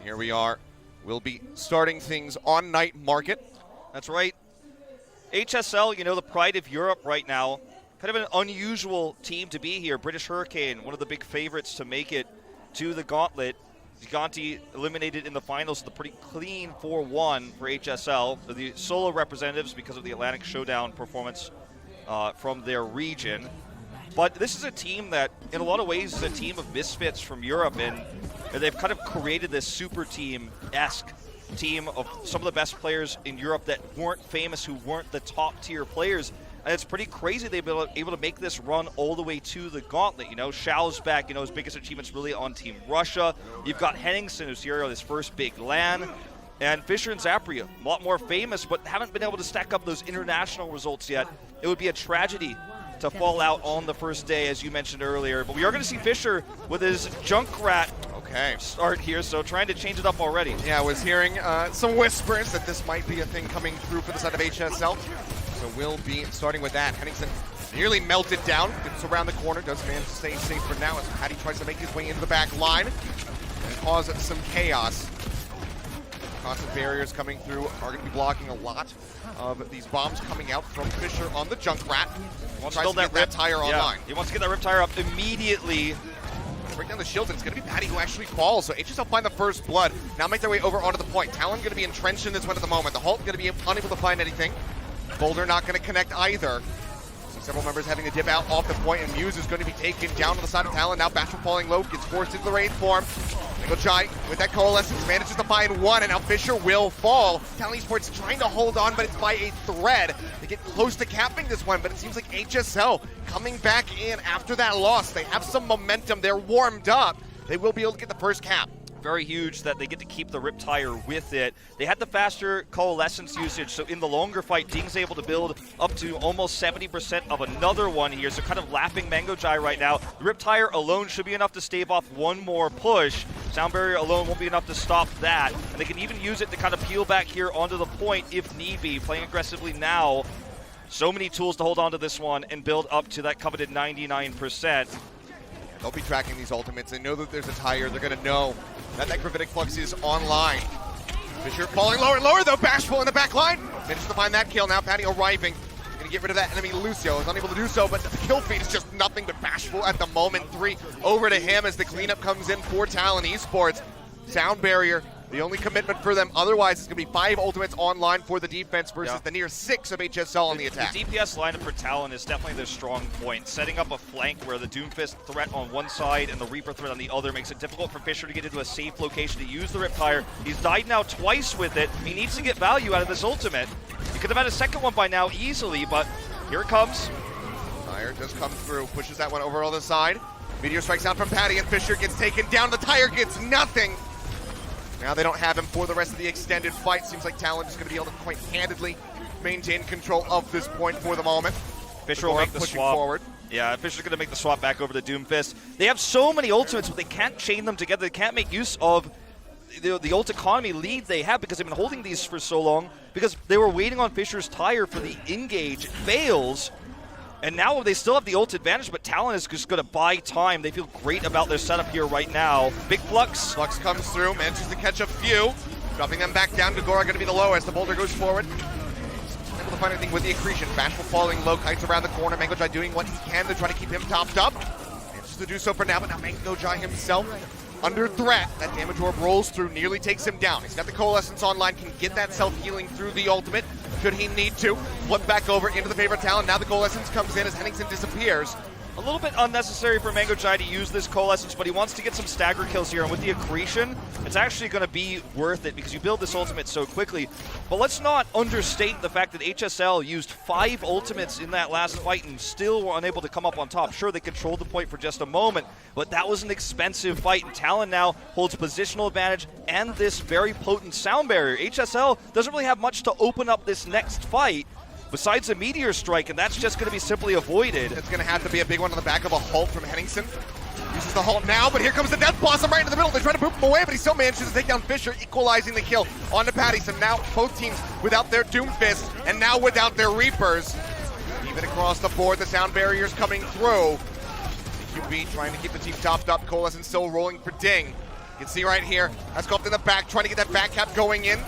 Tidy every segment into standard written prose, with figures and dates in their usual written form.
Here we are. We'll be starting things on Night Market. That's right. HSL, you know, the pride of Europe right now. Kind of an unusual team to be here. British Hurricane, one of the big favorites to make it to the Gauntlet. Giganti eliminated in the finals with a pretty clean 4-1 for HSL. The solo representatives because of the Atlantic Showdown performance from their region. But this is a team that, in a lot of ways, is a team of misfits from Europe, and they've kind of created this super team-esque team of some of the best players in Europe that weren't famous, who weren't the top-tier players. And it's pretty crazy they've been able to make this run all the way to the Gauntlet. You know, Shao's back. You know, his biggest achievement's really on Team Russia. You've got Henningsen, who's here on his first big LAN. And Fisher and Zapria, a lot more famous, but haven't been able to stack up those international results yet. It would be a tragedy to fall out on the first day, as you mentioned earlier. But we are going to see Fisher with his Junkrat start here, so trying to change it up already. Yeah, I was hearing some whispers that this might be a thing coming through for the side of HSL. So we'll be starting with that. Henningsen nearly melted down. Gets around the corner, does manage to stay safe for now as Patty tries to make his way into the back line and cause some chaos. Constant barriers coming through are going to be blocking a lot of these bombs coming out from Fisher on the Junkrat. Wants to build that tire online. He wants to get that rip tire up immediately. Break down the shields, and it's going to be Patty who actually falls. So HSL find the first blood. Now make their way over onto the point. Talon going to be entrenched in this one at the moment. The Halt going to be unable to find anything. Boulder not going to connect either. So several members having to dip out off the point, and Muse is going to be taken down to the side of Talon. Now Bashful falling low, gets forced into the raid form. Jai with that coalescence manages to find one, and now Fisher will fall. Talon Esports trying to hold on, but it's by a thread. They get close to capping this one, but it seems like HSL coming back in after that loss. They have some momentum. They're warmed up. They will be able to get the first cap. Very huge that they get to keep the rip tire with it. They had the faster coalescence usage, so in the longer fight, Ding's able to build up to almost 70% of another one here, so kind of lapping Mango Jai right now. The rip tire alone should be enough to stave off one more push. Sound barrier alone won't be enough to stop that, and they can even use it to kind of peel back here onto the point if need be, playing aggressively now. So many tools to hold on to this one and build up to that coveted 99%. They'll be tracking these ultimates. They know that there's a tire. They're going to know that Gravitic Flux is online. Fisher falling lower and lower, though. Bashful in the back line. Manages to find that kill. Now Patty arriving. Going to get rid of that enemy. Lucio is unable to do so, but the kill feed is just nothing but Bashful at the moment. 3 over to him as the cleanup comes in for Talon Esports. Sound barrier, the only commitment for them. Otherwise, it's going to be 5 ultimates online for the defense versus the near 6 of HSL on the attack. The DPS lineup for Talon is definitely their strong point. Setting up a flank where the Doomfist threat on one side and the Reaper threat on the other makes it difficult for Fisher to get into a safe location to use the Riptire. He's died now twice with it. He needs to get value out of this ultimate. He could have had a second one by now easily, but here it comes. Tire does come through, pushes that one over on the side. Meteor strikes out from Patty, and Fisher gets taken down. The Tire gets nothing. Now they don't have him for the rest of the extended fight. Seems like Talon is going to be able to quite handedly maintain control of this point for the moment. Fisher will make the swap. Forward. Yeah, Fisher's going to make the swap back over to Doomfist. They have so many ultimates, but they can't chain them together. They can't make use of the ult economy lead they have because they've been holding these for so long because they were waiting on Fisher's tire for the engage. It fails. And now they still have the ult advantage, but Talon is just going to buy time. They feel great about their setup here right now. Big Flux. Flux comes through, manages to catch a few. Dropping them back down. Dagora going to be the lowest. The Boulder goes forward. Able to find anything with the accretion. Bashful falling low, kites around the corner. Mango Jai doing what he can to try to keep him topped up. Manages to do so for now, but now Mango Jai himself under threat. That damage orb rolls through, nearly takes him down. He's got the coalescence online, can get that self-healing through the ultimate, should he need to. Flip back over into the favorite Talon. Now the coalescence comes in as Henningsen disappears. A little bit unnecessary for Mango Jai to use this coalescence, but he wants to get some stagger kills here, and with the accretion, it's actually going to be worth it because you build this ultimate so quickly. But let's not understate the fact that HSL used 5 ultimates in that last fight and still were unable to come up on top. Sure, they controlled the point for just a moment, but that was an expensive fight, and Talon now holds positional advantage and this very potent sound barrier. HSL doesn't really have much to open up this next fight besides a Meteor Strike, and that's just going to be simply avoided. It's going to have to be a big one on the back of a Halt from Henningsen. Uses the Halt now, but here comes the Death Blossom right in the middle. They try to boop him away, but he still manages to take down Fisher, equalizing the kill onto Patty. So now both teams without their Doomfist, and now without their Reapers. Even across the board, the sound barrier's coming through. QB trying to keep the team topped up. Coalescence still rolling for Ding. You can see right here, that's up in the back, trying to get that back cap going in.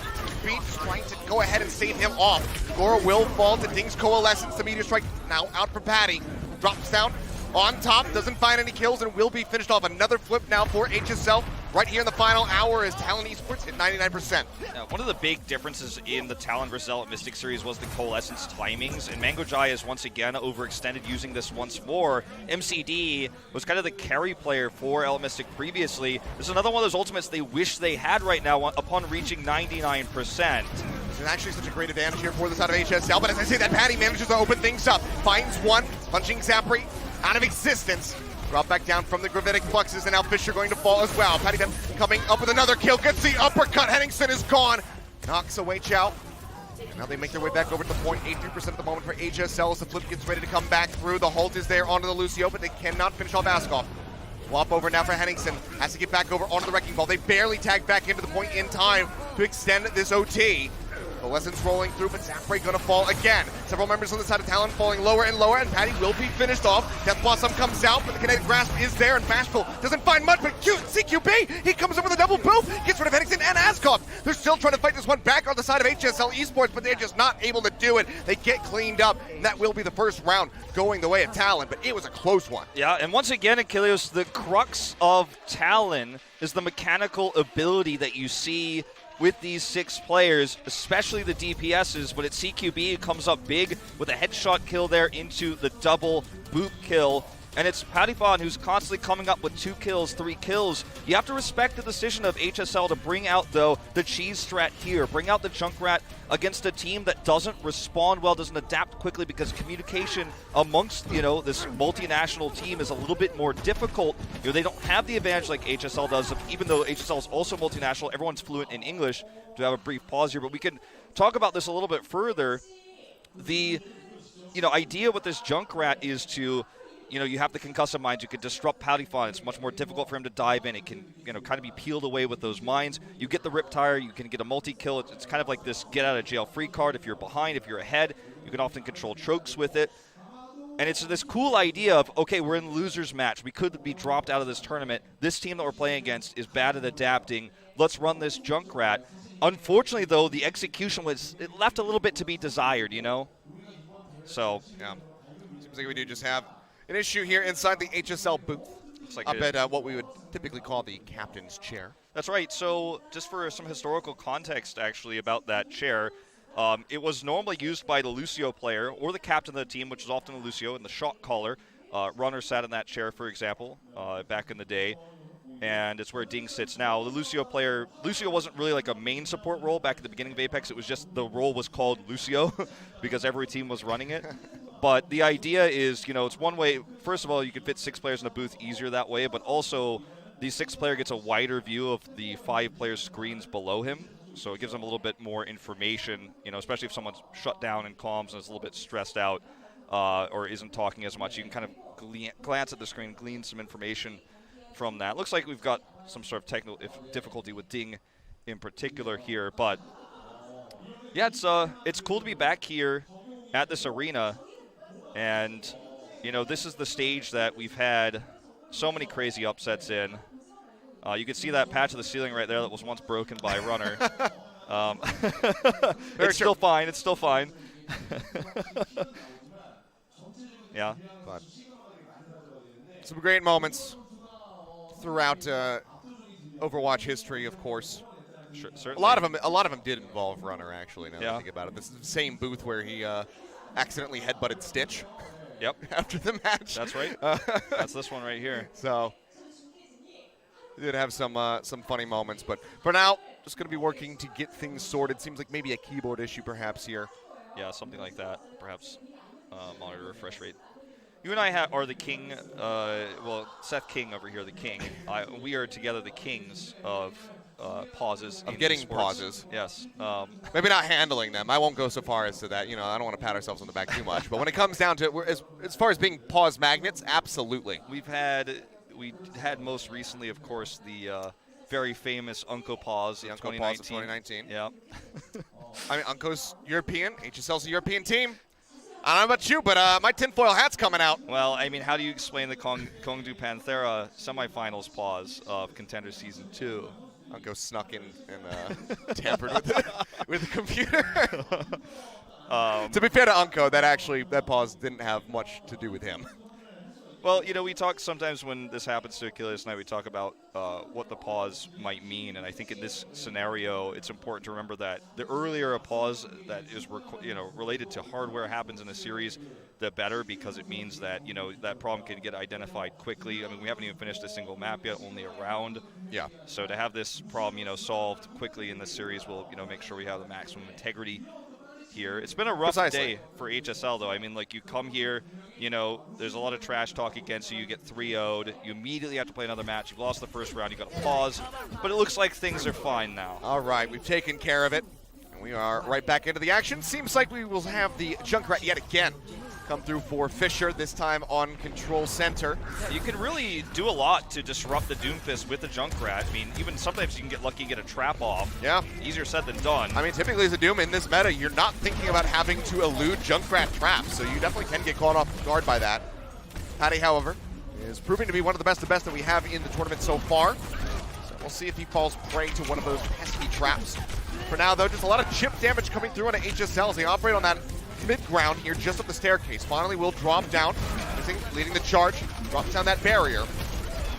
Beats trying to go ahead and save him off. Gora will fall to Ding's Coalescence. The Meteor Strike now out for Patty. Drops down on top, doesn't find any kills, and will be finished off. Another flip now for HSL. Right here in the final hour as Talon Esports hit 99%. One of the big differences in the Talon vs. Zealot Mystic series was the Coalescence timings, and Mango Jai is once again overextended using this once more. MCD was kind of the carry player for Element Mystic previously. This is another one of those ultimates they wish they had right now upon reaching 99%. There's actually such a great advantage here for the side of HSL, but as I say, that Patty manages to open things up. Finds one, punching Zapri out of existence. Drop back down from the Gravitic Fluxes, and now Fisher going to fall as well. Patty then coming up with another kill, gets the uppercut. Henningsen is gone. Knocks away Chow. Now they make their way back over to the point. 83% at the moment for HSL as the flip gets ready to come back through. The Halt is there onto the Lucio, but they cannot finish off Askov. Swap over now for Henningsen. Has to get back over onto the Wrecking Ball. They barely tag back into the point in time to extend this OT. The lessons rolling through, but Zapri gonna fall again. Several members on the side of Talon falling lower and lower, and Patty will be finished off. Death Blossom comes out, but the kinetic grasp is there, and Bashful doesn't find much, but CQB, he comes up with a double boof, gets rid of Henningsen and Askov. They're still trying to fight this one back on the side of HSL Esports, but they're just not able to do it. They get cleaned up, and that will be the first round going the way of Talon, but it was a close one. Yeah, and once again, Achilios, the crux of Talon is the mechanical ability that you see with these 6 players, especially the DPSs, but it's CQB who comes up big with a headshot kill there into the double boot kill. And it's Pattyfon who's constantly coming up with 2 kills, 3 kills. You have to respect the decision of HSL to bring out, though, the cheese strat here. Bring out the Junkrat against a team that doesn't respond well, doesn't adapt quickly, because communication amongst, this multinational team is a little bit more difficult. They don't have the advantage like HSL does, even though HSL is also multinational. Everyone's fluent in English. To have a brief pause here, but we can talk about this a little bit further. The, idea with this Junkrat is to, you have the concussive mines. You can disrupt Pattyfon. It's much more difficult for him to dive in. It can, kind of be peeled away with those mines. You get the Riptire. You can get a multi-kill. It's kind of like this get-out-of-jail-free card. If you're behind, if you're ahead, you can often control chokes with it. And it's this cool idea of, okay, we're in the loser's match. We could be dropped out of this tournament. This team that we're playing against is bad at adapting. Let's run this Junkrat. Unfortunately, though, the execution it left a little bit to be desired, So, yeah. Seems like we do just have an issue here inside the HSL booth. Looks like up at what we would typically call the captain's chair. That's right. So just for some historical context, actually, about that chair, it was normally used by the Lucio player or the captain of the team, which is often the Lucio, and the shot caller. Runner sat in that chair, for example, back in the day. And it's where Ding sits now. The Lucio wasn't really like a main support role back at the beginning of Apex. It was just the role was called Lucio because every team was running it. But the idea is, it's one way. First of all, you can fit 6 players in a booth easier that way, but also the 6th player gets a wider view of the 5 players' screens below him. So it gives them a little bit more information, especially if someone's shut down in comms and is a little bit stressed out or isn't talking as much. You can kind of glance at the screen, glean some information from that. Looks like we've got some sort of technical difficulty with Ding in particular here, but yeah, it's cool to be back here at this arena, and this is the stage that we've had so many crazy upsets in. You can see that patch of the ceiling right there that was once broken by a runner. It's still fine. It's still fine. Yeah. But some great moments throughout Overwatch history, of course. Sure, certainly. A lot of them did involve Runner, actually, now that I think about it. This is the same booth where he accidentally headbutted Stitch. Yep. After the match. That's right. That's this one right here. So we did have some funny moments, but for now, just going to be working to get things sorted. Seems like maybe a keyboard issue perhaps here. Yeah, something like that. Perhaps monitor refresh rate. You and I are the king, Seth King over here, the king. We are together the kings of pauses. Of getting pauses. Yes. Maybe not handling them. I won't go so far as to that. I don't want to pat ourselves on the back too much. But when it comes down to it, as far as being pause magnets, absolutely. We had most recently, of course, the very famous Unco pause in 2019. Pause of 2019. Yeah. I mean, Unco's European. HSL's a European team. I don't know about you, but my tinfoil hat's coming out. Well, I mean, how do you explain the Kongdu Panthera semifinals pause of Contenders Season 2? Unko snuck in and tampered with the computer. To be fair to Unko, that pause didn't have much to do with him. Well, you know, we talk sometimes when this happens to Achilios and I, we talk about what the pause might mean, and I think in this scenario, it's important to remember that the earlier a pause that is, related to hardware happens in a series, the better, because it means that, that problem can get identified quickly. I mean, we haven't even finished a single map yet, only a round. Yeah. So to have this problem, solved quickly in this series will, make sure we have the maximum integrity here. It's been a rough day for HSL, though. I mean, like, you come here, there's a lot of trash talk against you. You get 3-0'd. You immediately have to play another match. You've lost the first round. You got to pause. But it looks like things are fine now. All right, we've taken care of it. And we are right back into the action. Seems like we will have the Junkrat yet again come through for Fisher, this time on Control Center. You can really do a lot to disrupt the Doomfist with the Junkrat. I mean, even sometimes you can get lucky and get a trap off. Yeah. Easier said than done. I mean, typically as a Doom in this meta, you're not thinking about having to elude Junkrat traps, so you definitely can get caught off guard by that. Patty, however, is proving to be one of the best that we have in the tournament so far. So we'll see if he falls prey to one of those pesky traps. For now, though, just a lot of chip damage coming through on HSL as they operate on that mid-ground here, just up the staircase. Finally will drop down, leading the charge, drops down that barrier.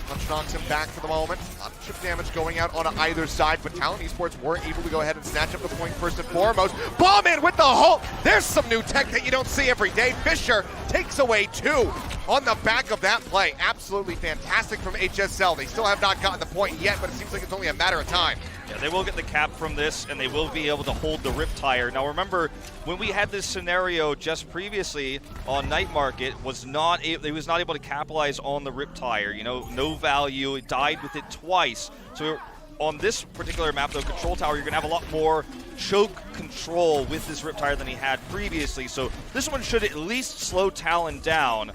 Punch knocks him back for the moment. A lot of chip damage going out on either side, but Talon Esports were able to go ahead and snatch up the point first and foremost. Bomb in with the Hulk! There's some new tech that you don't see every day. Fisher takes away 2 on the back of that play. Absolutely fantastic from HSL. They still have not gotten the point yet, but it seems like it's only a matter of time. Yeah, they will get the cap from this, and they will be able to hold the Riptire. Now remember, when we had this scenario just previously on Night Market, he was not able to capitalize on the Riptire. No value. It died with it twice. So on this particular map, though, Control Tower, you're going to have a lot more choke control with this Riptire than he had previously. So this one should at least slow Talon down.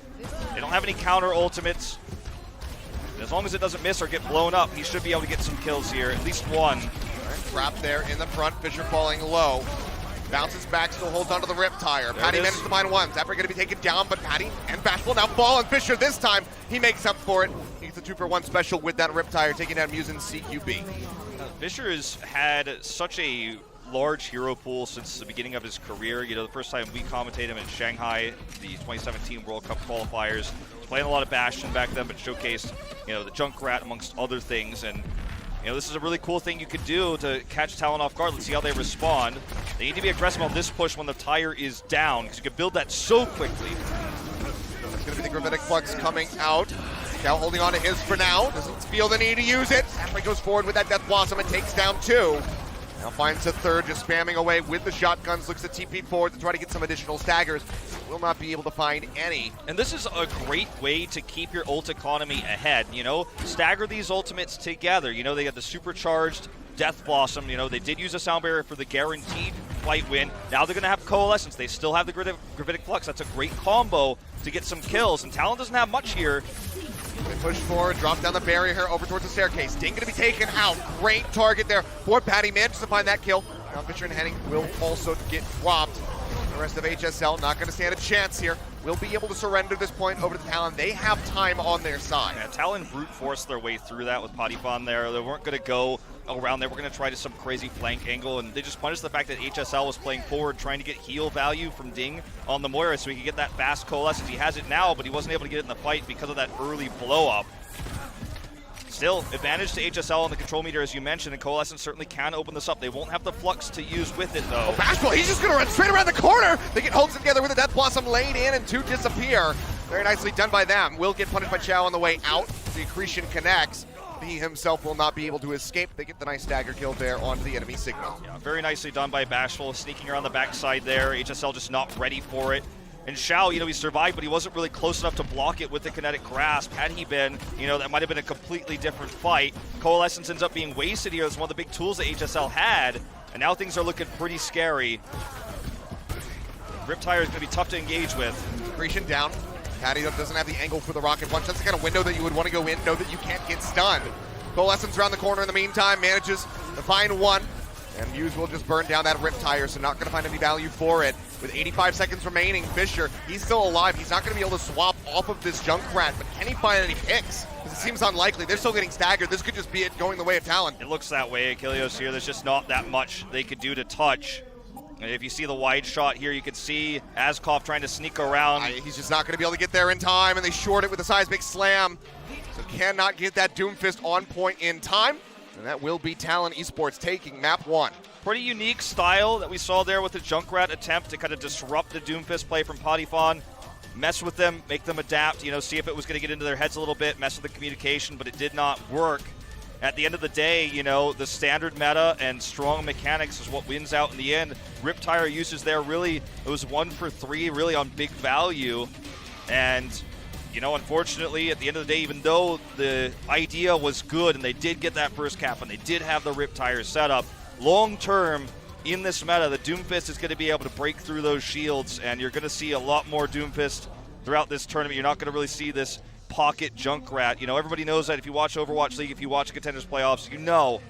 They don't have any counter ultimates. As long as it doesn't miss or get blown up, he should be able to get some kills here, at least one. Trap there in the front, Fisher falling low. Bounces back, still holds onto the Riptire. Patty manages to mine one. Zephyr going to be taken down, but Patty and Bashful now fall on Fisher this time. He makes up for it. He's the 2-for-1 special with that Riptire, taking down Muzin's CQB. Fisher has had such a large hero pool since the beginning of his career. The first time we commentated him in Shanghai, the 2017 World Cup qualifiers. Playing a lot of Bastion back then, but showcased, the Junkrat amongst other things. And, this is a really cool thing you could do to catch Talon off guard. Let's see how they respond. They need to be aggressive on this push when the tire is down, because you can build that so quickly. There's going to be the Gravitic Flux coming out. Cal holding on to his for now. Doesn't feel the need to use it. Samurai goes forward with that Death Blossom and takes down 2. Now finds a third, just spamming away with the shotguns. Looks at TP forward to try to get some additional staggers. Will not be able to find any. And this is a great way to keep your ult economy ahead. Stagger these ultimates together. They got the supercharged Death Blossom. They did use a sound barrier for the guaranteed fight win. Now they're going to have Coalescence. They still have the Gravitic Flux. That's a great combo to get some kills. And Talon doesn't have much here. They push forward, drop down the barrier here over towards the staircase. Ding going to be taken out. Great target there for Patty. Manages to find that kill. Now Fisher and Henning will also get dropped. The rest of HSL not going to stand a chance here. Will be able to surrender this point over to Talon. They have time on their side. Yeah, Talon brute forced their way through that with Patiphan there. They weren't going to go around there. We're going to try to some crazy flank angle, and they just punished the fact that HSL was playing forward, trying to get heal value from Ding on the Moira so he could get that fast coalescence. He has it now, but he wasn't able to get it in the fight because of that early blow-up. Still, advantage to HSL on the control meter, as you mentioned, and Coalescence certainly can open this up. They won't have the flux to use with it, though. Oh, Bashful, he's just going to run straight around the corner. They get holds together with the Death Blossom laid in, and 2 disappear. Very nicely done by them. Will get punished by Chow on the way out. The accretion connects. He himself will not be able to escape. They get the nice stagger kill there onto the enemy signal. Yeah, very nicely done by Bashful, sneaking around the backside there. HSL just not ready for it. And Shao, he survived, but he wasn't really close enough to block it with the kinetic grasp. Had he been, that might have been a completely different fight. Coalescence ends up being wasted here. It's one of the big tools that HSL had, and now things are looking pretty scary. Riptire is going to be tough to engage with. Accretion down. Patty doesn't have the angle for the rocket punch. That's the kind of window that you would want to go in, know that you can't get stunned. Coalescence around the corner in the meantime, manages to find one. And Muse will just burn down that Rip Tire, so not going to find any value for it. With 85 seconds remaining, Fisher, he's still alive. He's not going to be able to swap off of this Junkrat, but can he find any picks? Because it seems unlikely. They're still getting staggered. This could just be it going the way of Talon. It looks that way, Achilios here. There's just not that much they could do to touch. And if you see the wide shot here, you can see Azkov trying to sneak around. He's just not going to be able to get there in time, and they short it with a seismic slam. So cannot get that Doomfist on point in time. And that will be Talon Esports taking map 1. Pretty unique style that we saw there with the Junkrat attempt to kind of disrupt the Doomfist play from Potifon. Mess with them, make them adapt, see if it was going to get into their heads a little bit, mess with the communication, but it did not work. At the end of the day, the standard meta and strong mechanics is what wins out in the end. Riptire uses there really, it was 1 for 3 really on big value. And unfortunately, at the end of the day, even though the idea was good and they did get that first cap and they did have the Riptire set up, long term in this meta, the Doomfist is going to be able to break through those shields, and you're going to see a lot more Doomfist throughout this tournament. You're not going to really see this pocket Junkrat. Everybody knows that if you watch Overwatch League, if you watch Contenders playoffs, you know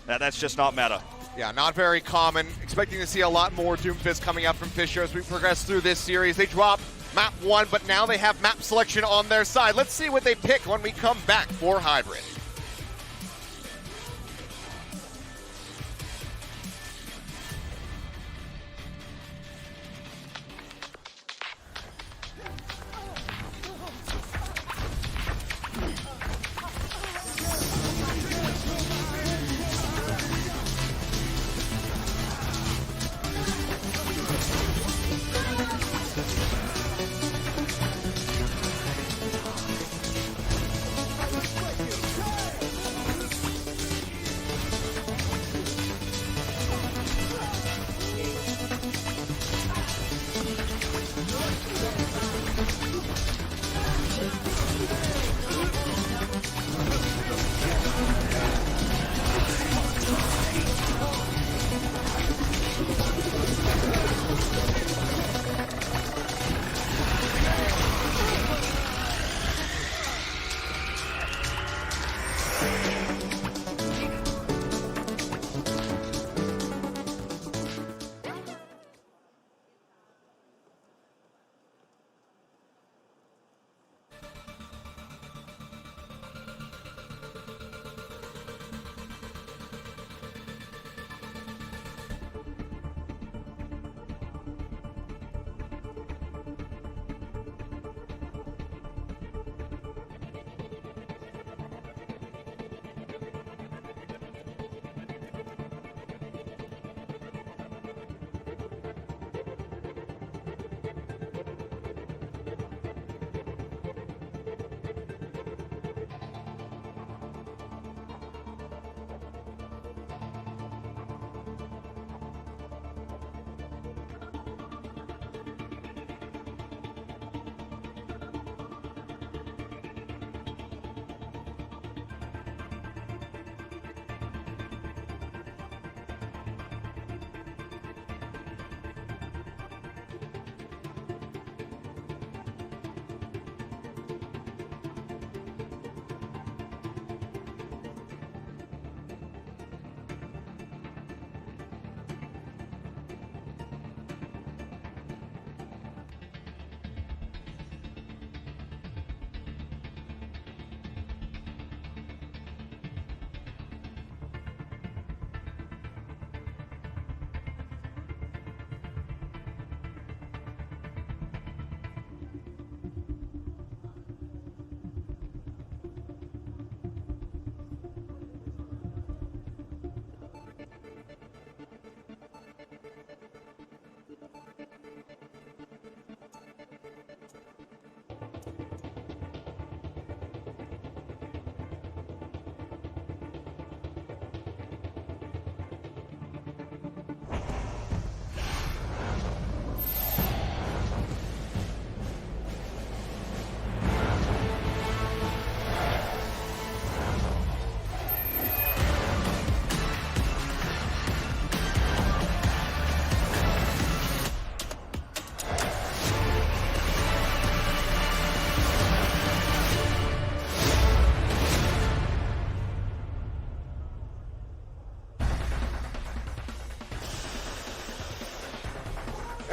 that that's just not meta. Yeah, not very common. Expecting to see a lot more Doomfist coming up from Fisher as we progress through this series. They drop map 1, but now they have map selection on their side. Let's see what they pick when we come back for Hybrid.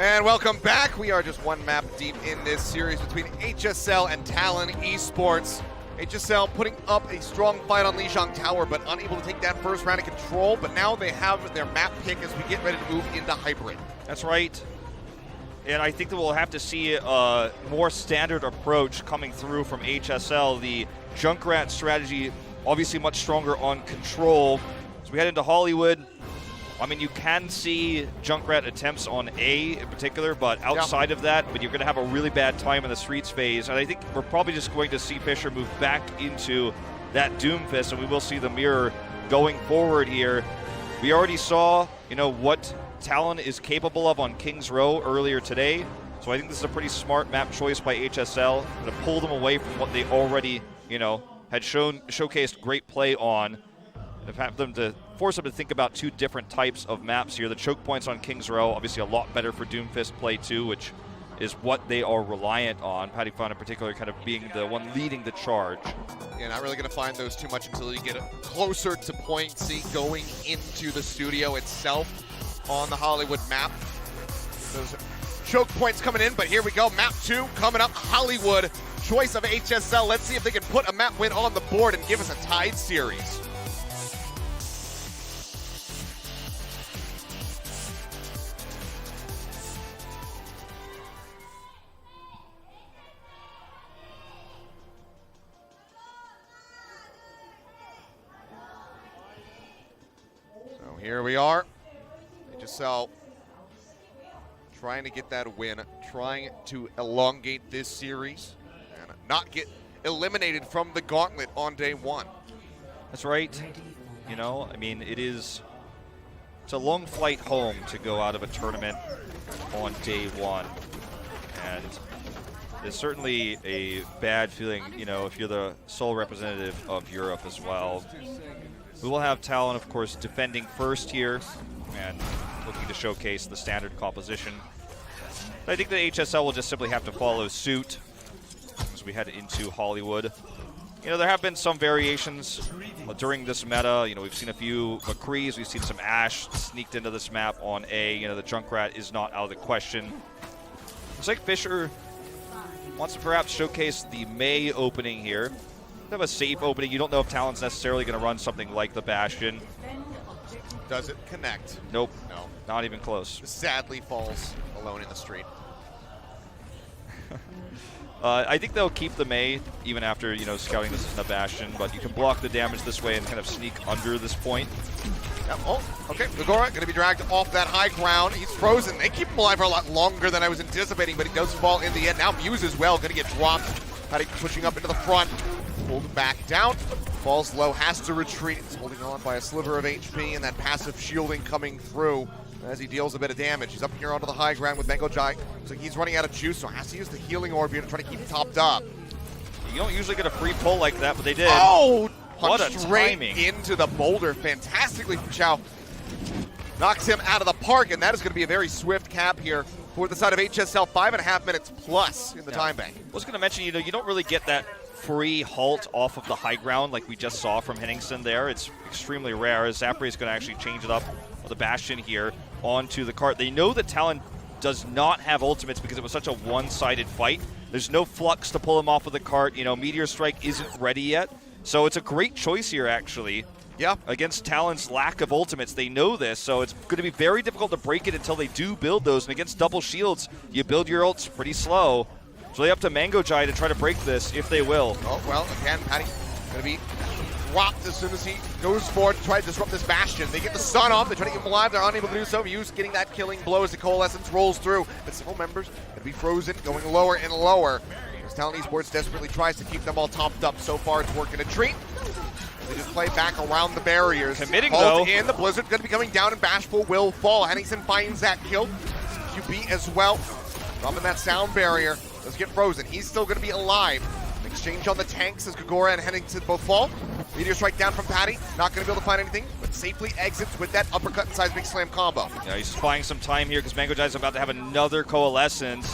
And welcome back. We are just one map deep in this series between HSL and Talon Esports. HSL putting up a strong fight on Lijiang Tower, but unable to take that first round of control. But now they have their map pick as we get ready to move into Hybrid. That's right. And I think that we'll have to see a more standard approach coming through from HSL. The Junkrat strategy, obviously much stronger on control. As we head into Hollywood, I mean, you can see Junkrat attempts on A in particular, but outside of that, but you're going to have a really bad time in the streets phase. And I think we're probably just going to see Fisher move back into that Doomfist, and we will see the mirror going forward here. We already saw, what Talon is capable of on Kings Row earlier today. So I think this is a pretty smart map choice by HSL to pull them away from what they already, had showcased great play on. And have them to force them to think about two different types of maps here. The choke points on Kings Row, obviously a lot better for Doomfist play too, which is what they are reliant on. Patty Fun in particular kind of being the one leading the charge. Yeah, not really going to find those too much until you get closer to Point C, going into the studio itself on the Hollywood map. Those choke points coming in, but here we go. Map 2 coming up, Hollywood. Choice of HSL. Let's see if they can put a map win on the board and give us a tied series. Here we are, HSL trying to get that win, trying to elongate this series and not get eliminated from the Gauntlet on day one. That's right. I mean, it's a long flight home to go out of a tournament on day one. And it's certainly a bad feeling, if you're the sole representative of Europe as well. We will have Talon, of course, defending first here and looking to showcase the standard composition. But I think that HSL will just simply have to follow suit as we head into Hollywood. There have been some variations during this meta. We've seen a few McCrees, we've seen some Ashe sneaked into this map on A. The Junkrat is not out of the question. Looks like Fisher wants to perhaps showcase the May opening here. Have a safe opening. You don't know if Talon's necessarily going to run something like the Bastion. Does it connect? Nope. No. Not even close. Sadly falls alone in the street. I think they'll keep the May even after, scouting this as a Bastion, but you can block the damage this way and kind of sneak under this point. Yep. Oh, okay. Gagora going to be dragged off that high ground. He's frozen. They keep him alive for a lot longer than I was anticipating, but he does fall in the end. Now Muse as well going to get dropped. Patty pushing up into the front. Pulled back down, falls low, has to retreat. He's holding on by a sliver of HP, and that passive shielding coming through as he deals a bit of damage. He's up here onto the high ground with Mango Jai. Looks like he's running out of juice, so has to use the healing orb here to try to keep topped up. You don't usually get a free pull like that, but they did. Oh! What a straight timing. Into the boulder. Fantastically from Chow. Knocks him out of the park, and that is going to be a very swift cap here for the side of HSL. 5.5 minutes plus in the time bank. I was going to mention, you don't really get that free halt off of the high ground like we just saw from Henningsen there. It's extremely rare. Zapri is going to actually change it up with the Bastion here onto the cart. They know that Talon does not have ultimates because it was such a one-sided fight. There's no flux to pull him off of the cart. Meteor Strike isn't ready yet. So it's a great choice here, actually. Yeah. Against Talon's lack of ultimates. They know this, so it's going to be very difficult to break it until they do build those. And against double shields, you build your ults pretty slow. It's really up to Mango Jai to try to break this, if they will. Oh, well, again, Patty going to be dropped as soon as he goes forward to try to disrupt this Bastion. They get the stun off, they try to keep him alive, they're unable to do so. Muse getting that killing blow as the Coalescence rolls through. But several members going to be frozen, going lower and lower. As Talon Esports desperately tries to keep them all topped up. So far, it's working a treat. They just play back around the barriers. Committing, Hold though. in, the Blizzard going to be coming down, and Bashful will fall. Henningsen finds that kill. QB as well. Dropping that sound barrier. Let's get frozen. He's still going to be alive. Exchange on the tanks as Gagora and Henningsen both fall. Meteor Strike down from Patty. Not going to be able to find anything, but safely exits with that uppercut and seismic slam combo. Yeah, he's just buying some time here because Mango Jai is about to have another Coalescence.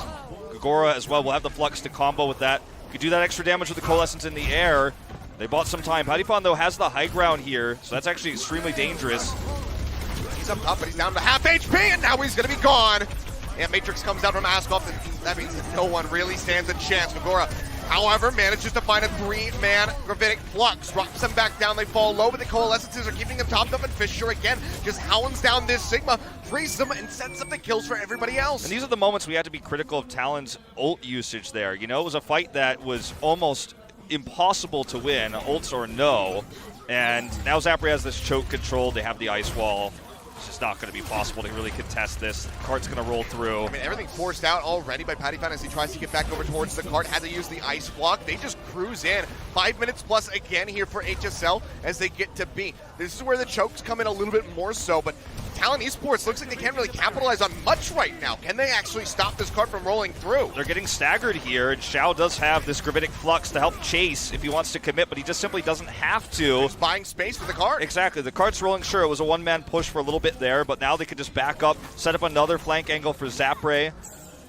Gagora as well will have the flux to combo with that. You could do that extra damage with the Coalescence in the air. They bought some time. Patipon, though, has the high ground here, so that's actually extremely dangerous. He's up, but he's down to half HP, and now he's going to be gone. And Matrix comes out from Askoff, and that means that no one really stands a chance. Gogora, however, manages to find a 3-man Gravitic Flux, drops them back down, they fall low, but the Coalescences are keeping them topped up, and Fisher again just hounds down this Sigma, frees them, and sets up the kills for everybody else. And these are the moments we had to be critical of Talon's ult usage there. You know, it was a fight that was almost impossible to win, ults or no, and now Zapri has this choke control, they have the ice wall. It's just not going to be possible to really contest this. The cart's going to roll through. I mean, everything forced out already by Pattyfan as he tries to get back over towards the cart. Had to use the ice block. They just cruise in. 5 minutes plus again here for HSL as they get to B. This is where the chokes come in a little bit more so, but Talon Esports looks like they can't really capitalize on much right now. Can they actually stop this cart from rolling through? They're getting staggered here, and Xiao does have this Gravitic Flux to help chase if he wants to commit, but he just simply doesn't have to. He's buying space for the cart. Exactly. The cart's rolling. Sure, it was a one-man push for a little bit there, but now they can just back up, set up another flank angle for Zapre.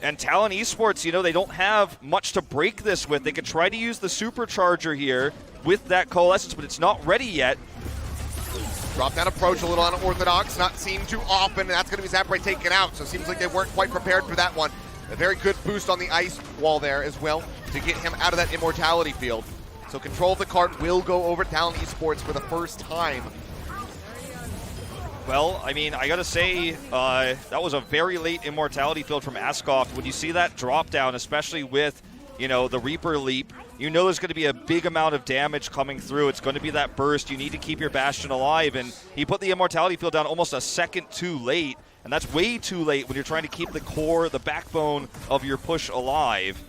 And Talon Esports, you know, they don't have much to break this with. They could try to use the supercharger here with that Coalescence, but it's not ready yet. Drop down approach, a little unorthodox, not seen too often, and that's going to be Zapre taken out. So it seems like they weren't quite prepared for that one. A very good boost on the ice wall there as well to get him out of that immortality field. So control of the cart will go over to Talon Esports for the first time. Well, I mean, I got to say, that was a very late immortality field from Askoff. When you see that drop down, especially with, you know, the Reaper leap, you know there's going to be a big amount of damage coming through. It's going to be that burst. You need to keep your Bastion alive, and he put the immortality field down almost a second too late, and that's way too late when you're trying to keep the core, the backbone of your push alive.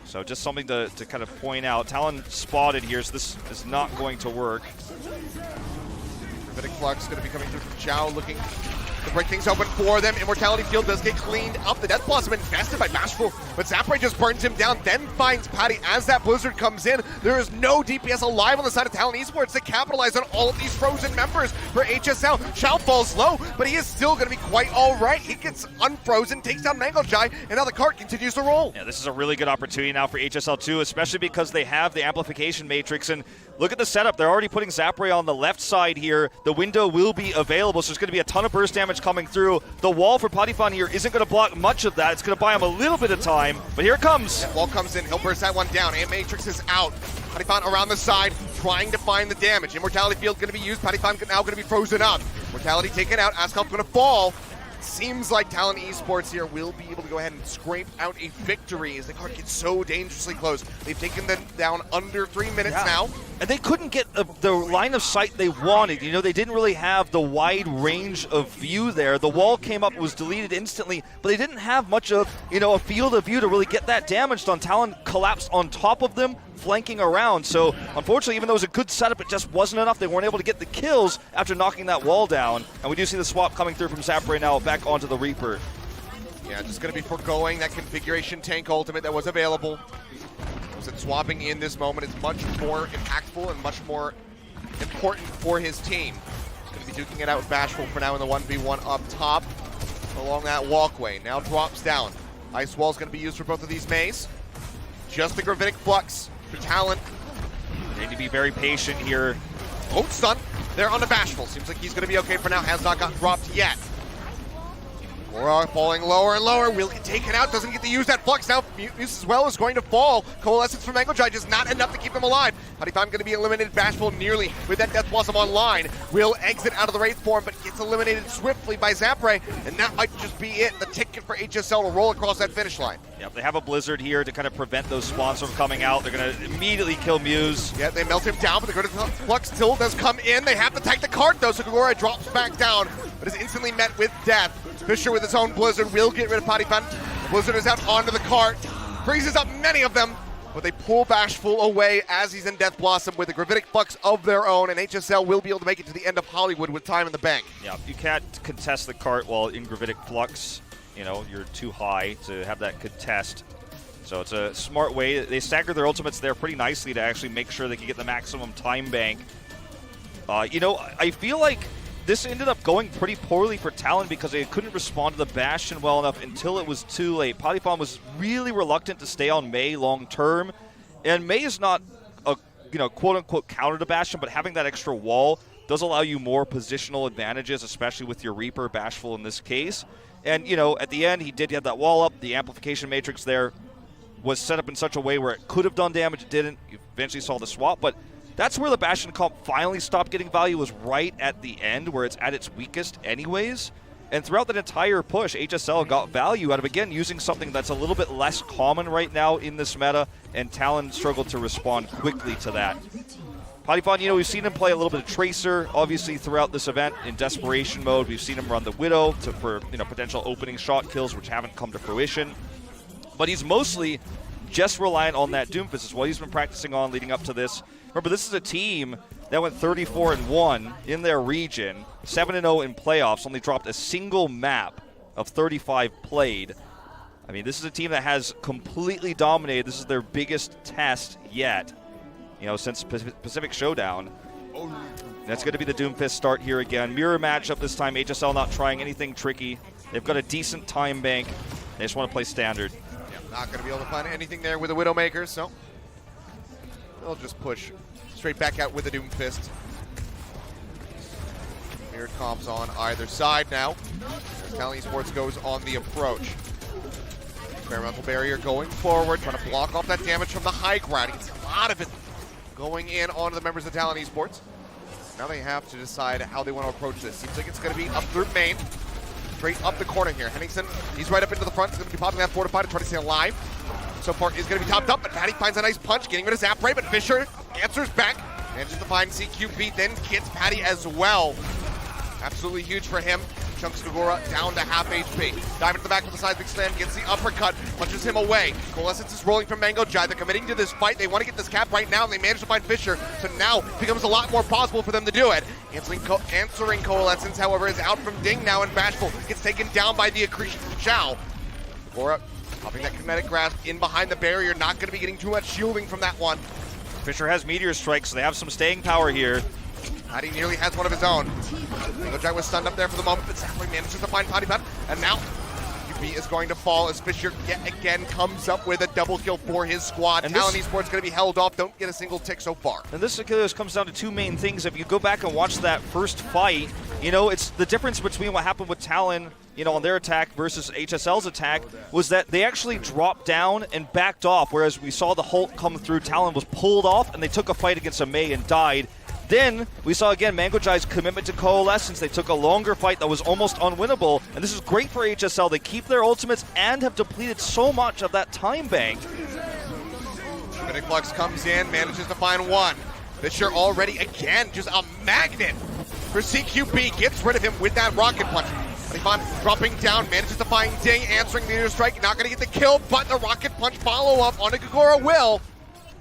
So just something to kind of point out. Talon spotted here, so this is not going to work. Gravitic Flux going to be coming through from Xiao, looking to break things open for them. Immortality field does get cleaned up. The Death Blossom infested by Bashful, but Zapre just burns him down, then finds Patty as that Blizzard comes in. There is no DPS alive on the side of Talon Esports to capitalize on all of these frozen members for HSL. Xiao falls low, but he is still going to be quite all right. He gets unfrozen, takes down Manglejai, and now the cart continues to roll. Yeah, this is a really good opportunity now for HSL too, especially because they have the amplification matrix, and look at the setup. They're already putting Zapre on the left side here. The window will be available, so there's going to be a ton of burst damage coming through. The wall for Pattyfan here isn't going to block much of that. It's going to buy him a little bit of time, but here it comes. That wall comes in. He'll burst that one down, and Matrix is out. Pattyfan around the side, trying to find the damage. Immortality field going to be used. Pattyfan now going to be frozen up. Mortality taken out. Askoff going to fall. Seems like Talon Esports here will be able to go ahead and scrape out a victory as the card gets so dangerously close. They've taken them down under 3 minutes now. And they couldn't get the line of sight they wanted. You know, they didn't really have the wide range of view there. The wall came up, was deleted instantly, but they didn't have much of, you know, a field of view to really get that damage done. Talon collapsed on top of them, flanking around. So, unfortunately, even though it was a good setup, it just wasn't enough. They weren't able to get the kills after knocking that wall down. And we do see the swap coming through from Zapre now back onto the Reaper. Yeah, just going to be foregoing that configuration tank ultimate that was available. Swapping in this moment is much more impactful and much more important for his team. He's going to be duking it out with Bashful for now in the 1v1 up top along that walkway. Now drops down. Ice Wall is going to be used for both of these Mays. Just the Gravitic Flux for Talon. They need to be very patient here. Oh, stun. They're on the Bashful. Seems like he's going to be okay for now. Has not got dropped yet. Gora falling lower and lower. Will get taken out. Doesn't get to use that Flux now. Muse as well is going to fall. Coalescence from Manglejai just not enough to keep them alive. Pattyfan going to be eliminated. Bashful nearly with that Death Blossom online. Will exit out of the Wraith form, but gets eliminated swiftly by Zapre. And that might just be it. The ticket for HSL to roll across that finish line. Yep, they have a Blizzard here to kind of prevent those spawns from coming out. They're going to immediately kill Muse. Yeah, they melt him down, but the Gravitic Flux still does come in. They have to tank the cart though, so Gora drops back down, but is instantly met with death. Fisher with his own Blizzard will get rid of Pattyfan. The Blizzard is out onto the cart, freezes up many of them, but they pull Bashful away as he's in Death Blossom with a Gravitic Flux of their own, and HSL will be able to make it to the end of Hollywood with time in the bank. Yeah, you can't contest the cart while in Gravitic Flux. You know, you're too high to have that contest. So it's a smart way. They stagger their ultimates there pretty nicely to actually make sure they can get the maximum time bank. You know, I feel like this ended up going pretty poorly for Talon because they couldn't respond to the Bastion well enough until it was too late. Pattyfan was really reluctant to stay on Mei long term, and Mei is not a, you know, quote-unquote counter to Bastion, but having that extra wall does allow you more positional advantages, especially with your Reaper, Bashful in this case. And, you know, at the end, he did have that wall up. The amplification matrix there was set up in such a way where it could have done damage. It didn't. You eventually saw the swap. But that's where the Bastion comp finally stopped getting value, was right at the end, where it's at its weakest anyways. And throughout that entire push, HSL got value out of, again, using something that's a little bit less common right now in this meta, and Talon struggled to respond quickly to that. Polyphon, you know, we've seen him play a little bit of Tracer, obviously, throughout this event in desperation mode. We've seen him run the Widow for, you know, potential opening shot kills, which haven't come to fruition. But he's mostly just reliant on that Doomfist is what he's been practicing on leading up to this. Remember, this is a team that went 34-1 in their region, 7-0 in playoffs, only dropped a single map of 35 played. I mean, this is a team that has completely dominated. This is their biggest test yet, you know, since Pacific Showdown. That's going to be the Doomfist start here again. Mirror matchup this time. HSL not trying anything tricky. They've got a decent time bank. They just want to play standard. Yeah, not going to be able to find anything there with the Widowmakers, so they'll just push straight back out with the Doomfist. Mirrored comps on either side now. As Talon Esports goes on the approach. Experimental barrier going forward, trying to block off that damage from the high ground. He gets a lot of it going in onto the members of Talon Esports. Now they have to decide how they want to approach this. Seems like it's going to be up through main. Straight up the corner here. Henningsen, he's right up into the front. He's going to be popping that fortified and trying to stay alive. So far is going to be topped up, but Patty finds a nice punch, getting rid of Zap Ray, but Fisher answers back. Manages to find CQB, then gets Patty as well. Absolutely huge for him. Chunks Kagura down to half HP. Dive into the back with the seismic slam, gets the uppercut, punches him away. Coalescence is rolling from Mango Jai. They're committing to this fight. They want to get this cap right now, and they manage to find Fisher. So now it becomes a lot more possible for them to do it. Answering Coalescence, however, is out from Ding now, and Bashful gets taken down by the accretion from Chow. Kagura popping that kinetic grasp in behind the barrier. Not going to be getting too much shielding from that one. Fisher has Meteor Strike, so they have some staying power here. Patty nearly has one of his own. Mango Jai was stunned up there for the moment, but Zachary manages to find Patty Pat. And now QB is going to fall as Fisher yet again comes up with a double kill for his squad. And Talon Esports going to be held off. Don't get a single tick so far. And this Achilios comes down to two main things. If you go back and watch that first fight, you know, it's the difference between what happened with Talon, you know, on their attack versus HSL's attack was that they actually dropped down and backed off, whereas we saw the Holt come through. Talon was pulled off, and they took a fight against a Mei and died. Then we saw again Mango Jai's commitment to Coalescence. They took a longer fight that was almost unwinnable, and this is great for HSL. They keep their ultimates and have depleted so much of that time bank. Kinetic Flux comes in, manages to find one. Fisher already again just a magnet for CQB. Gets rid of him with that rocket punch. Alifan dropping down, manages to find Ding, answering the Meteor Strike. Not going to get the kill, but the rocket punch follow-up on Kagura will.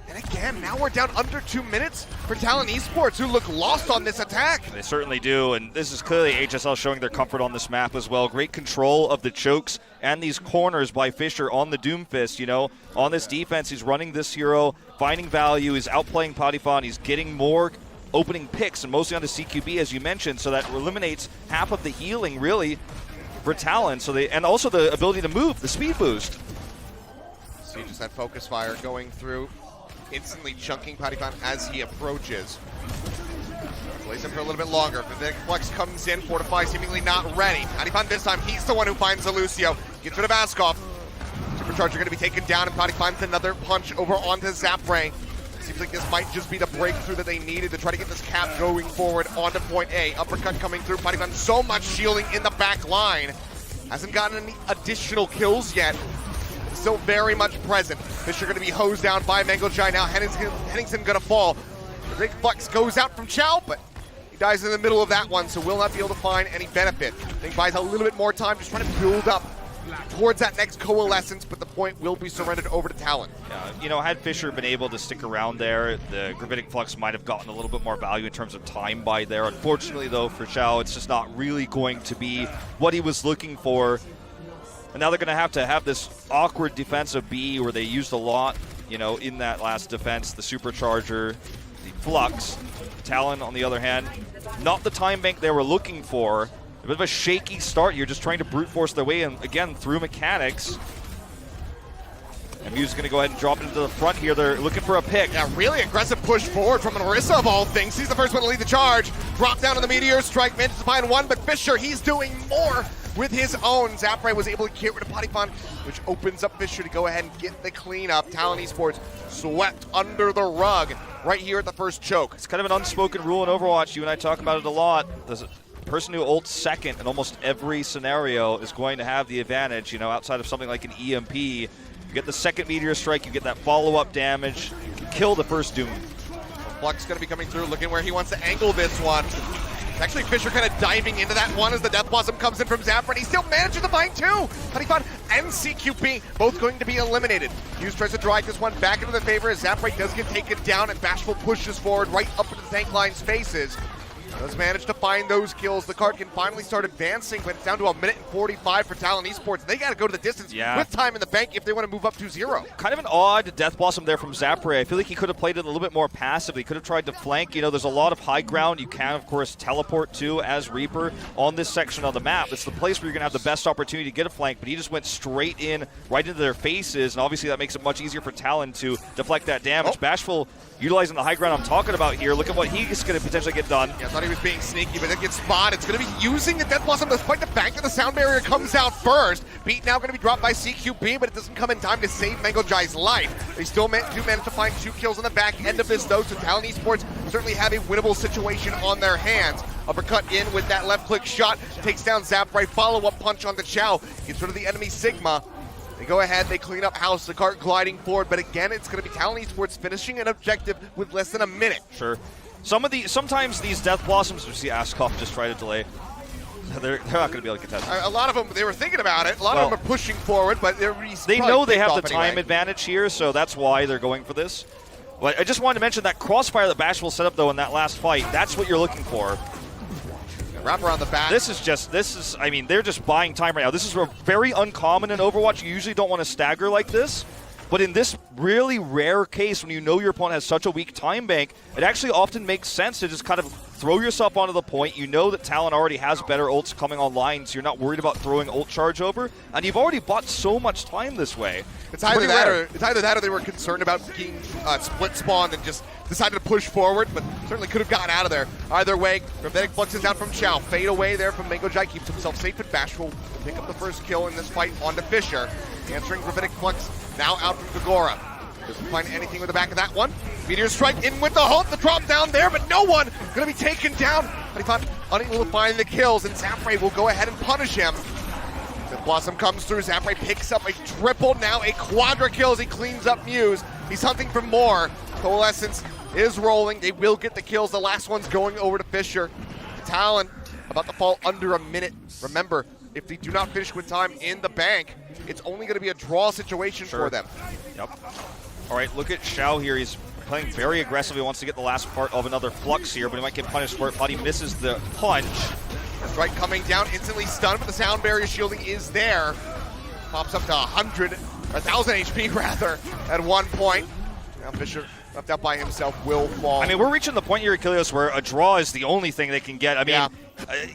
And again, now we're down under 2 minutes for Talon Esports, who look lost on this attack. They certainly do, and this is clearly HSL showing their comfort on this map as well. Great control of the chokes and these corners by Fisher on the Doomfist, you know. On this defense, he's running this hero, finding value, he's outplaying Polyphon, he's getting more opening picks, and mostly on the CQB, as you mentioned, so that eliminates half of the healing, really, for Talon. So and also the ability to move, the speed boost. So just that focus fire going through, instantly chunking Polyphon as he approaches. Plays him for a little bit longer. The Flex comes in, Fortify seemingly not ready. Polyphon this time, he's the one who finds the Lucio. Gets rid of Askov. Supercharger going to be taken down, and Poly finds another punch over onto Zapray. Seems like this might just be the breakthrough that they needed to try to get this cap going forward onto point A. Uppercut coming through. Polyphon so much shielding in the back line. Hasn't gotten any additional kills yet. Still very much present. Fisher going to be hosed down by Mango Jai now. Henningsen going to fall. The big Flux goes out from Chow, but he dies in the middle of that one, so will not be able to find any benefit. I think buys a little bit more time, just trying to build up towards that next Coalescence, but the point will be surrendered over to Talon. You know, had Fisher been able to stick around there, the Gravitic Flux might have gotten a little bit more value in terms of time buy there. Unfortunately, though, for Chow, it's just not really going to be what he was looking for. And now they're going to have this awkward defensive B where they used a lot, you know, in that last defense. The Supercharger, the Flux. Talon, on the other hand, not the time bank they were looking for. A bit of a shaky start. You're just trying to brute force their way in, again, through mechanics. And Mu's going to go ahead and drop it into the front here. They're looking for a pick. Yeah, really aggressive push forward from Marissa of all things. He's the first one to lead the charge. Drop down on the Meteor Strike, manages to find one, but Fisher, he's doing more with his own. Zapray was able to get rid of Potifon, which opens up Fisher to go ahead and get the cleanup. Talon Esports swept under the rug right here at the first choke. It's kind of an unspoken rule in Overwatch. You and I talk about it a lot. The person who ults second in almost every scenario is going to have the advantage, you know, outside of something like an EMP. You get the second meteor strike, you get that follow-up damage, you can kill the first Doom. Flux going to be coming through, looking where he wants to angle this one. It's actually Fisher kind of diving into that one as the Death Blossom comes in from Zapper, and he still manages to find two. Potifon and CQP both going to be eliminated. Hughes tries to drive this one back into the favor as Zapper does get taken down, and Bashful pushes forward right up into the tank line's faces. Does manage to find those kills. The card can finally start advancing, but it's down to 1:45 for Talon Esports. They got to go to the distance with time in the bank if they want to move up to 0. Kind of an odd Death Blossom there from Zapre. I feel like he could have played it a little bit more passively. Could have tried to flank. You know, there's a lot of high ground you can, of course, teleport to as Reaper on this section of the map. It's the place where you're going to have the best opportunity to get a flank, but he just went straight in, right into their faces, and obviously that makes it much easier for Talon to deflect that damage. Bashful utilizing the high ground I'm talking about here. Look at what he's going to potentially get done. Yeah, I thought he was being sneaky, but it gets spotted. It's going to be using the Death Blossom despite the fact that the sound barrier comes out first. Beat now going to be dropped by CQB, but it doesn't come in time to save Mangojai's life. They still manage to find 2 kills on the back end of this, though, so Talon Esports certainly have a winnable situation on their hands. Uppercut in with that left click shot, takes down Zapray, follow-up punch on the Chow, gets rid of the enemy Sigma. They go ahead, they clean up house, the cart gliding forward, but again, it's going to be Talon Esports finishing an objective with less than a minute. Sure. Sometimes these Death Blossoms, we see Askov just try to delay. They're not going to be able to contest. A lot of them, they were thinking about it. A lot of them are pushing forward, but they know they have the time advantage here, so that's why they're going for this. But I just wanted to mention that crossfire that Bashful set up, though, in that last fight. That's what you're looking for. Wrap around the back. I mean, they're just buying time right now. This is very uncommon in Overwatch. You usually don't want to stagger like this. But in this really rare case, when you know your opponent has such a weak time bank, it actually often makes sense to just kind of throw yourself onto the point. You know that Talon already has better ults coming online, so you're not worried about throwing ult charge over. And you've already bought so much time this way. It's either that or they were concerned about being split spawned and just decided to push forward, but certainly could have gotten out of there. Either way, Gravitic Flux is down from Chow. Fade away there from Mangojai, keeps himself safe, and Bashful will pick up the first kill in this fight onto Fisher. Answering Gravitic Flux, now out from Gagora. Doesn't find anything with the back of that one. Meteor Strike in with the Hulk, the drop down there, but no one going to be taken down. But he thought unable to find the kills, and Zapray will go ahead and punish him. The Blossom comes through, Zapray picks up a triple, now a quadra kill as he cleans up Muse. He's hunting for more. Coalescence is rolling, they will get the kills. The last one's going over to Fisher. Talon about to fall under a minute. Remember, if they do not finish with time in the bank, it's only going to be a draw situation for them. Yep. All right, look at Xiao here. He's playing very aggressively, wants to get the last part of another Flux here, but he might get punished for it. But he misses the punch. Strike coming down, instantly stunned, but the sound barrier shielding is there. Pops up to 1,000 HP rather at one point. Now Fisher, left out by himself, will fall. I mean, we're reaching the point here, Achilios, where a draw is the only thing they can get. I mean,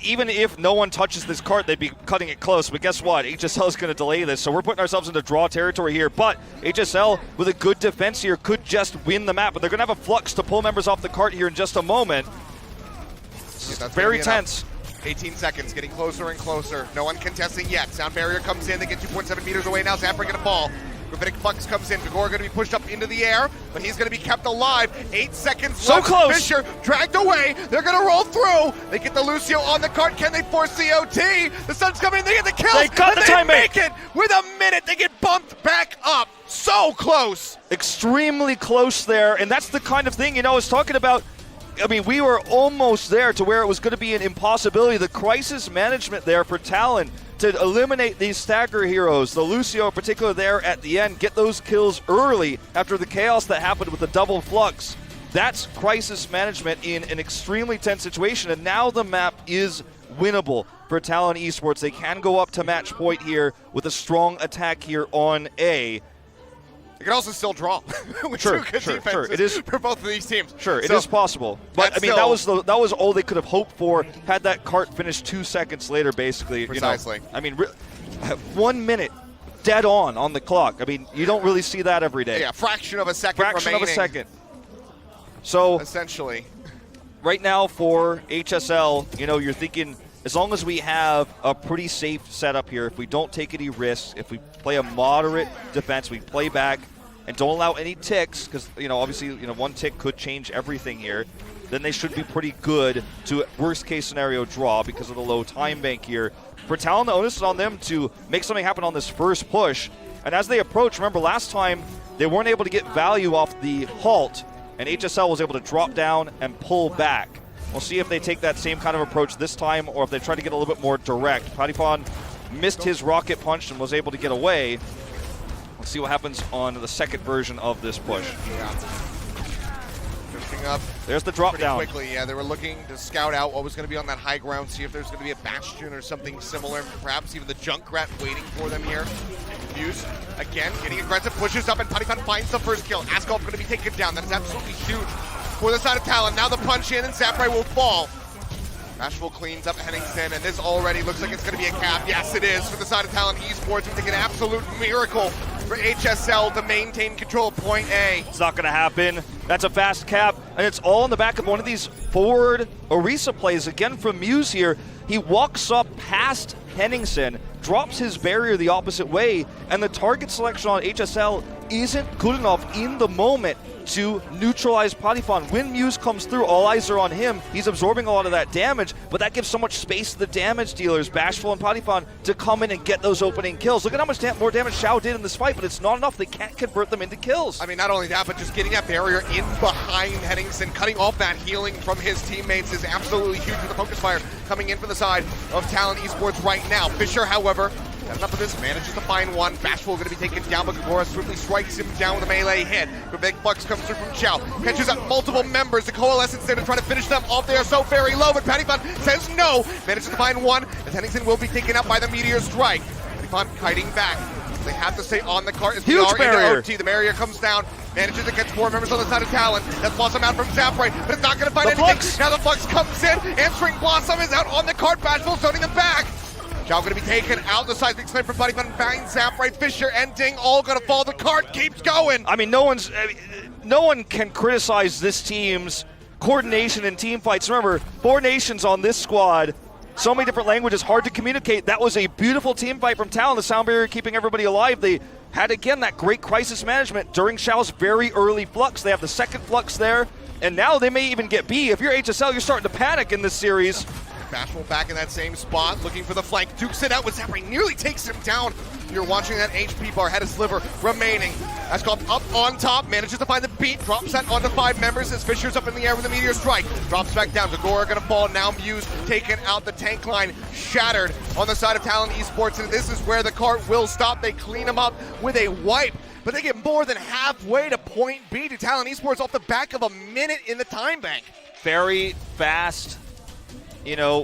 even if no one touches this cart, they'd be cutting it close. But guess what? HSL is going to delay this, so we're putting ourselves into draw territory here. But HSL, with a good defense here, could just win the map. But they're going to have a Flux to pull members off the cart here in just a moment. It's very tense. 18 seconds, getting closer and closer. No one contesting yet. Sound barrier comes in. They get 2.7 meters away now. Zapper going to fall. Gravitic Flux comes in. Gagora going to be pushed up into the air, but he's going to be kept alive. 8 seconds so left. Close. Fisher dragged away. They're going to roll through. They get the Lucio on the cart. Can they force the OT? The Sun's coming in. They get the kills. They got the time make it with a minute. They get bumped back up. So close. Extremely close there, and that's the kind of thing, you know, I was talking about. I mean, we were almost there to where it was going to be an impossibility. The crisis management there for Talon to eliminate these stagger heroes, the Lucio in particular there at the end, get those kills early after the chaos that happened with the double Flux. That's crisis management in an extremely tense situation, and now the map is winnable for Talon Esports. They can go up to match point here with a strong attack here on A. They can also still draw with two good defenses it is, for both of these teams. Sure, it is possible. But I mean, that was all they could have hoped for had that cart finished 2 seconds later, basically. Precisely. You know, I mean, 1 minute dead on the clock. I mean, you don't really see that every day. Yeah, fraction of a second remaining. So essentially, right now for HSL, you know, you're thinking as long as we have a pretty safe setup here, if we don't take any risks, if we play a moderate defense, we play back and don't allow any ticks, because obviously one tick could change everything here, then they should be pretty good to worst case scenario draw because of the low time bank here. For Talon, the onus is on them to make something happen on this first push. And as they approach, remember last time they weren't able to get value off the halt, and HSL was able to drop down and pull back. We'll see if they take that same kind of approach this time or if they try to get a little bit more direct. Patipon missed his rocket punch and was able to get away. Let's see what happens on the second version of this push. Yeah. Pushing up. There's the drop down. Quickly, yeah, they were looking to scout out what was going to be on that high ground, see if there's going to be a bastion or something similar, perhaps even the Junkrat waiting for them here. Fuse, again, getting aggressive, pushes up, and Patipon finds the first kill. Ascalp going to be taken down. That is absolutely huge for the side of Talon. Now the punch in, and Zaprai will fall. Bashful cleans up Henningsen, and this already looks like it's going to be a cap. Yes, it is for the side of Talon Esports. We think an absolute miracle for HSL to maintain control of point A. It's not going to happen. That's a fast cap, and it's all in the back of one of these forward Orisa plays. Again from Muse here. He walks up past Henningsen, drops his barrier the opposite way, and the target selection on HSL isn't good enough in the moment to neutralize Patipon. When Muse comes through, all eyes are on him. He's absorbing a lot of that damage, but that gives so much space to the damage dealers, Bashful and Patipon, to come in and get those opening kills. Look at how much more damage Xiao did in this fight, but it's not enough. They can't convert them into kills. I mean, not only that, but just getting that barrier in behind Henningsen, cutting off that healing from his teammates is absolutely huge for the focus fire coming in from the side of Talon Esports right now. Fisher, however, got enough of this, manages to find one. Bashful going to be taken down, but Gagora swiftly strikes him down with a melee hit. The big flux comes through from Xiao. Catches up multiple members. The Coalescence there to try to finish them off. They are so very low, but Patipon says no. Manages to find one, and Henningsen will be taken out by the Meteor Strike. Patipon kiting back. They have to stay on the cart as we are into OT. The barrier comes down. Manages to get 4 members on the side of Talon. That's Blossom out from Zaprai, but it's not going to find anything. Flux. Now the Flux comes in. Answering Blossom is out on the cart. Bashful zoning them back. Xiao going to be taken out. The seismic sniper from Patipon finds Zaprai, Fisher, and Ding all going to fall. The cart keeps going. I mean, no one can criticize this team's coordination in team fights. Remember, 4 nations on this squad, so many different languages, hard to communicate. That was a beautiful team fight from Talon. The sound barrier keeping everybody alive. They had, again, that great crisis management during Xiao's very early flux. They have the second flux there, and now they may even get B. If you're HSL, you're starting to panic in this series. Bashful back in that same spot, looking for the flank. Dukes it out with Zaprai, nearly takes him down. You're watching that HP bar, had a sliver remaining. Ascalp up on top, manages to find the beat, drops that onto 5 members as Fisher's up in the air with a Meteor Strike. Drops back down, Gagora gonna fall, now Muse taken out, the tank line shattered on the side of Talon Esports, and this is where the cart will stop. They clean him up with a wipe, but they get more than halfway to point B to Talon Esports off the back of a minute in the time bank. Very fast,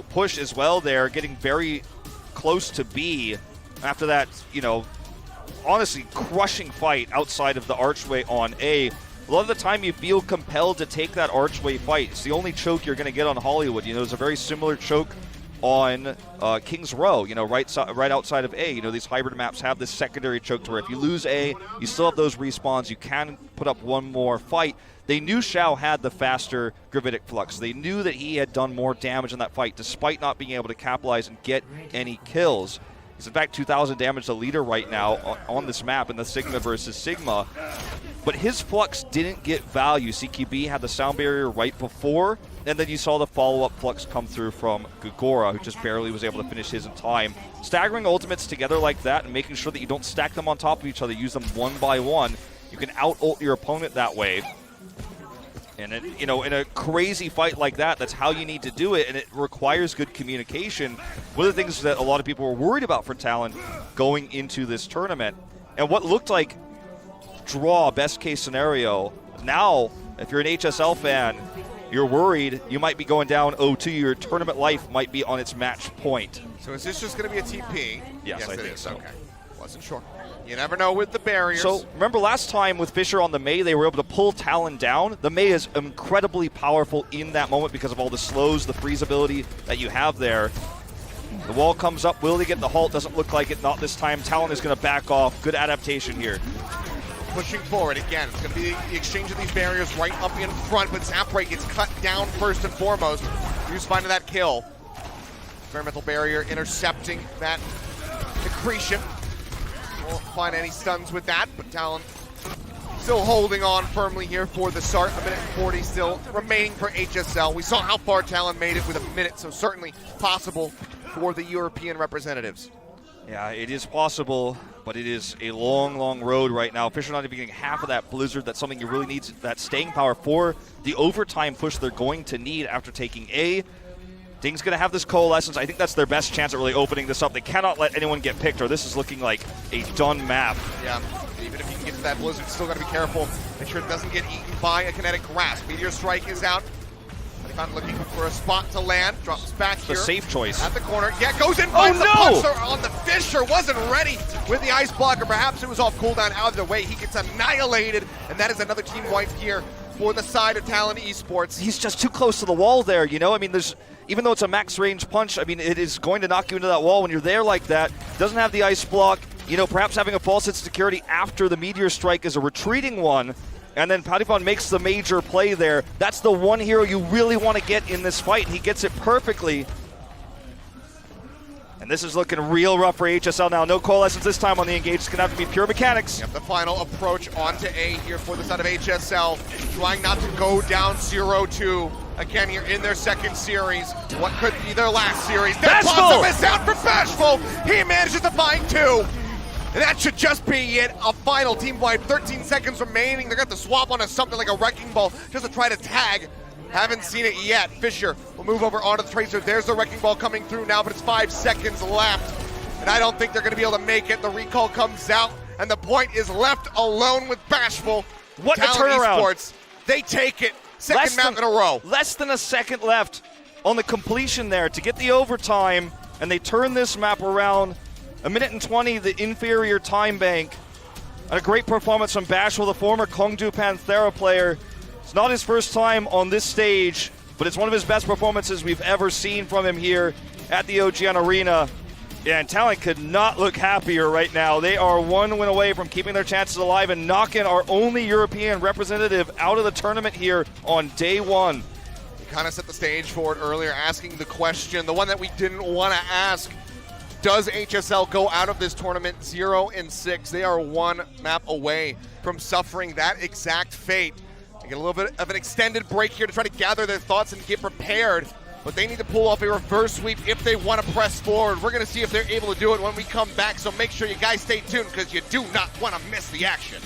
push as well there, getting very close to B after that, honestly crushing fight outside of the archway on A. A lot of the time you feel compelled to take that archway fight. It's the only choke you're going to get on Hollywood. There's a very similar choke on Kings Row, right outside of A. These hybrid maps have this secondary choke to where if you lose A, you still have those respawns. You can put up one more fight. They knew Xiao had the faster gravitic flux. They knew that he had done more damage in that fight despite not being able to capitalize and get any kills. He's in fact 2,000 damage the leader right now on this map in the Sigma versus Sigma. But his flux didn't get value. CQB had the sound barrier right before, and then you saw the follow-up flux come through from Gagora, who just barely was able to finish his in time. Staggering ultimates together like that and making sure that you don't stack them on top of each other, use them one by one. You can out-ult your opponent that way. And in a crazy fight like that, that's how you need to do it, and it requires good communication. One of the things that a lot of people were worried about for Talon going into this tournament, and what looked like draw, best case scenario, now, if you're an HSL fan, you're worried you might be going down 0-2. Your tournament life might be on its match point. So is this just going to be a TP? Yes, I think so. Okay. Wasn't sure. You never know with the barriers. So remember last time with Fisher on the Mei, they were able to pull Talon down. The Mei is incredibly powerful in that moment because of all the slows, the freeze ability that you have there. The wall comes up. Will they get the halt? Doesn't look like it. Not this time. Talon is going to back off. Good adaptation here. Pushing forward again. It's going to be the exchange of these barriers right up in front, but Zaprai gets cut down first and foremost. Who's finding that kill? Experimental barrier intercepting that accretion. Won't find any stuns with that, but Talon still holding on firmly here for the start. A minute and 40 still remaining for HSL. We saw how far Talon made it with a minute, so certainly possible for the European representatives. Yeah, it is possible, but it is a long, long road right now. Fisher not even getting half of that blizzard. That's something you really need, that staying power for the overtime push they're going to need after taking A. Ding's going to have this coalescence. I think that's their best chance at really opening this up. They cannot let anyone get picked, or this is looking like a done map. Yeah, even if you can get to that blizzard, still got to be careful. Make sure it doesn't get eaten by a kinetic grasp. Meteor Strike is out. Talon looking for a spot to land. Drops back here. The safe choice. At the corner. Yeah, goes in, finds the no! puncher on the Fisher. Wasn't ready with the ice blocker. Perhaps it was off cooldown. Either way, he gets annihilated. And that is another team wipe here for the side of Talon Esports. He's just too close to the wall there, you know? I mean, even though it's a max range punch, I mean, it is going to knock you into that wall when you're there like that. Doesn't have the ice block. You know, perhaps having a false hit security after the Meteor Strike is a retreating one. And then Patipon makes the major play there. That's the one hero you really want to get in this fight, and he gets it perfectly. And this is looking real rough for HSL now. No coalescence this time on the engage. It's going to have to be pure mechanics. Yep, the final approach onto A here for the side of HSL. Trying not to go down 0-2. Again, here in their second series. What could be their last series? Bashful! Miss out for Bashful. He manages to find two. And that should just be it. A final team wipe. 13 seconds remaining. They're going to have to swap onto something like a wrecking ball just to try to tag. Haven't seen it yet. Fisher will move over onto the Tracer. There's the wrecking ball coming through now, but it's 5 seconds left. And I don't think they're going to be able to make it. The recall comes out, and the point is left alone with Bashful. What a Talon turnaround. Esports, they take it. Second map in a row. Less than a second left on the completion there to get the overtime, and they turn this map around. A minute and 20, the inferior time bank. And a great performance from Bashful, the former Kongju Panthera player. It's not his first time on this stage, but it's one of his best performances we've ever seen from him here at the Giga Arena. Yeah, and Talon could not look happier right now. They are one win away from keeping their chances alive and knocking our only European representative out of the tournament here on day one. We kind of set the stage for it earlier, asking the question, the one that we didn't want to ask. Does HSL go out of this tournament 0-6? They are one map away from suffering that exact fate. They get a little bit of an extended break here to try to gather their thoughts and get prepared, but they need to pull off a reverse sweep if they want to press forward. We're going to see if they're able to do it when we come back, so make sure you guys stay tuned because you do not want to miss the action.